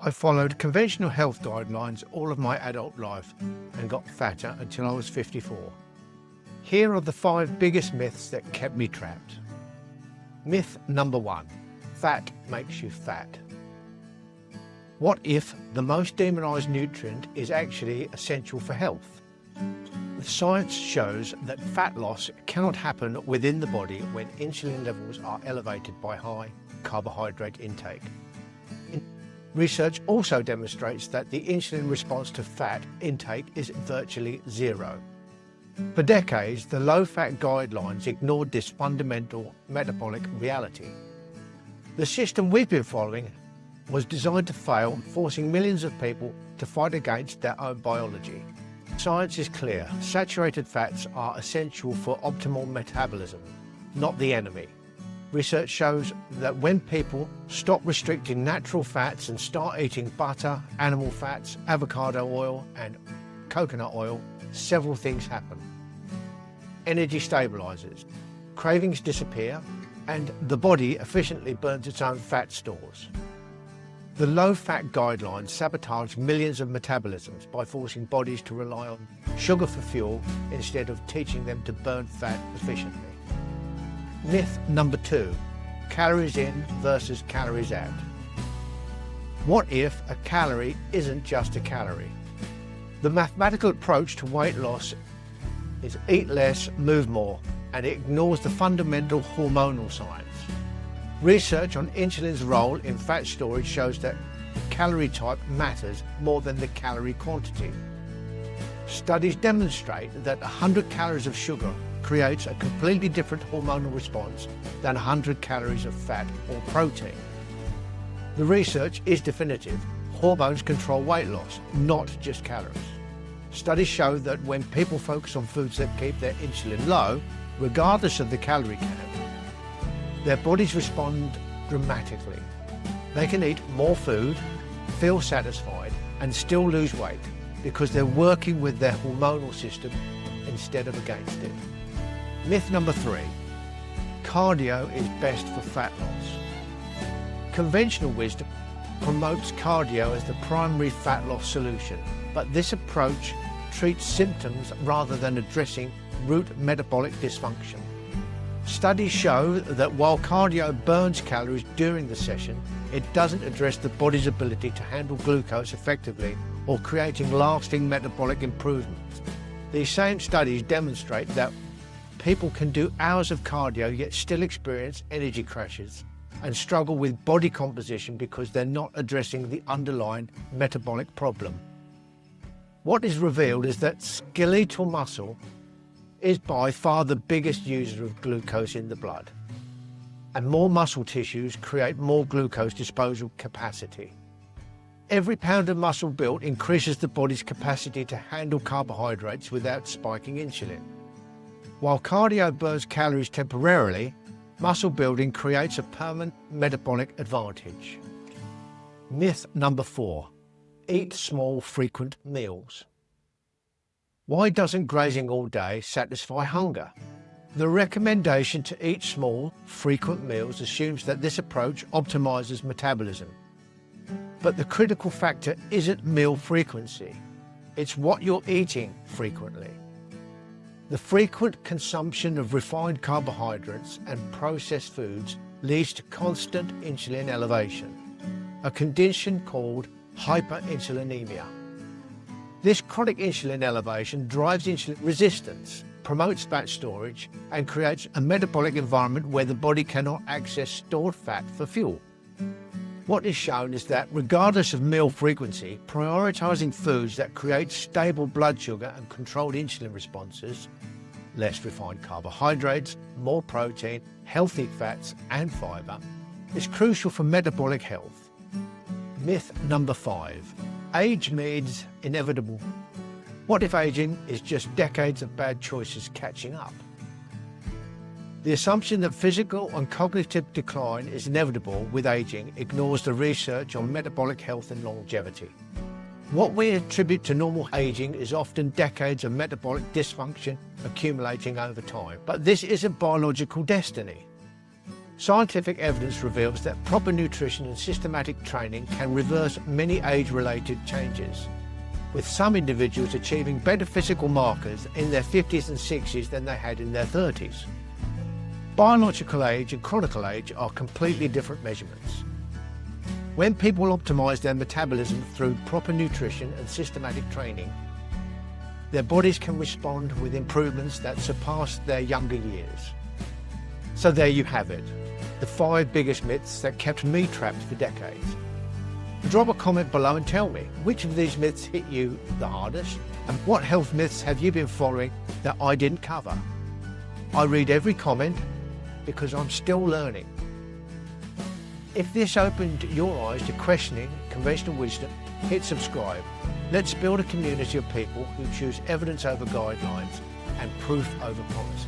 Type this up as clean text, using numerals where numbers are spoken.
I followed conventional health guidelines all of my adult life and got fatter until I was 54. Here are the 5 biggest myths that kept me trapped. Myth number 1, fat makes you fat. What if the most demonized nutrient is actually essential for health? The science shows that fat loss cannot happen within the body when insulin levels are elevated by high carbohydrate intake. Research also demonstrates that the insulin response to fat intake is virtually zero. For decades, the low-fat guidelines ignored this fundamental metabolic reality. The system we've been following was designed to fail, forcing millions of people to fight against their own biology. Science is clear. Saturated fats are essential for optimal metabolism, not the enemy. Research shows that when people stop restricting natural fats and start eating butter, animal fats, avocado oil and coconut oil, several things happen. Energy stabilizes, cravings disappear, and the body efficiently burns its own fat stores. The low-fat guidelines sabotage millions of metabolisms by forcing bodies to rely on sugar for fuel instead of teaching them to burn fat efficiently. Myth number 2, calories in versus calories out. What if a calorie isn't just a calorie? The mathematical approach to weight loss is eat less, move more, and it ignores the fundamental hormonal science. Research on insulin's role in fat storage shows that calorie type matters more than the calorie quantity. Studies demonstrate that 100 calories of sugar creates a completely different hormonal response than 100 calories of fat or protein. The research is definitive. Hormones control weight loss, not just calories. Studies show that when people focus on foods that keep their insulin low, regardless of the calorie count, their bodies respond dramatically. They can eat more food, feel satisfied, and still lose weight because they're working with their hormonal system instead of against it. Myth number 3, cardio is best for fat loss. Conventional wisdom promotes cardio as the primary fat loss solution, but this approach treats symptoms rather than addressing root metabolic dysfunction. Studies show that while cardio burns calories during the session, it doesn't address the body's ability to handle glucose effectively or creating lasting metabolic improvements. These same studies demonstrate that people can do hours of cardio yet still experience energy crashes and struggle with body composition because they're not addressing the underlying metabolic problem. What is revealed is that skeletal muscle is by far the biggest user of glucose in the blood, and more muscle tissues create more glucose disposal capacity. Every pound of muscle built increases the body's capacity to handle carbohydrates without spiking insulin. While cardio burns calories temporarily, muscle building creates a permanent metabolic advantage. Myth number 4, eat small, frequent meals. Why doesn't grazing all day satisfy hunger? The recommendation to eat small, frequent meals assumes that this approach optimizes metabolism. But the critical factor isn't meal frequency, it's what you're eating frequently. The frequent consumption of refined carbohydrates and processed foods leads to constant insulin elevation, a condition called hyperinsulinemia. This chronic insulin elevation drives insulin resistance, promotes fat storage, and creates a metabolic environment where the body cannot access stored fat for fuel. What is shown is that regardless of meal frequency, prioritizing foods that create stable blood sugar and controlled insulin responses, less refined carbohydrates, more protein, healthy fats, and fiber, is crucial for metabolic health. Myth number 5, age means inevitable. What if aging is just decades of bad choices catching up? The assumption that physical and cognitive decline is inevitable with aging ignores the research on metabolic health and longevity. What we attribute to normal aging is often decades of metabolic dysfunction accumulating over time. But this isn't biological destiny. Scientific evidence reveals that proper nutrition and systematic training can reverse many age-related changes, with some individuals achieving better physical markers in their 50s and 60s than they had in their 30s. Biological age and chronic age are completely different measurements. When people optimize their metabolism through proper nutrition and systematic training, their bodies can respond with improvements that surpass their younger years. So there you have it, the 5 biggest myths that kept me trapped for decades. Drop a comment below and tell me, which of these myths hit you the hardest? And what health myths have you been following that I didn't cover? I read every comment because I'm still learning. If this opened your eyes to questioning conventional wisdom, hit subscribe. Let's build a community of people who choose evidence over guidelines and proof over promises.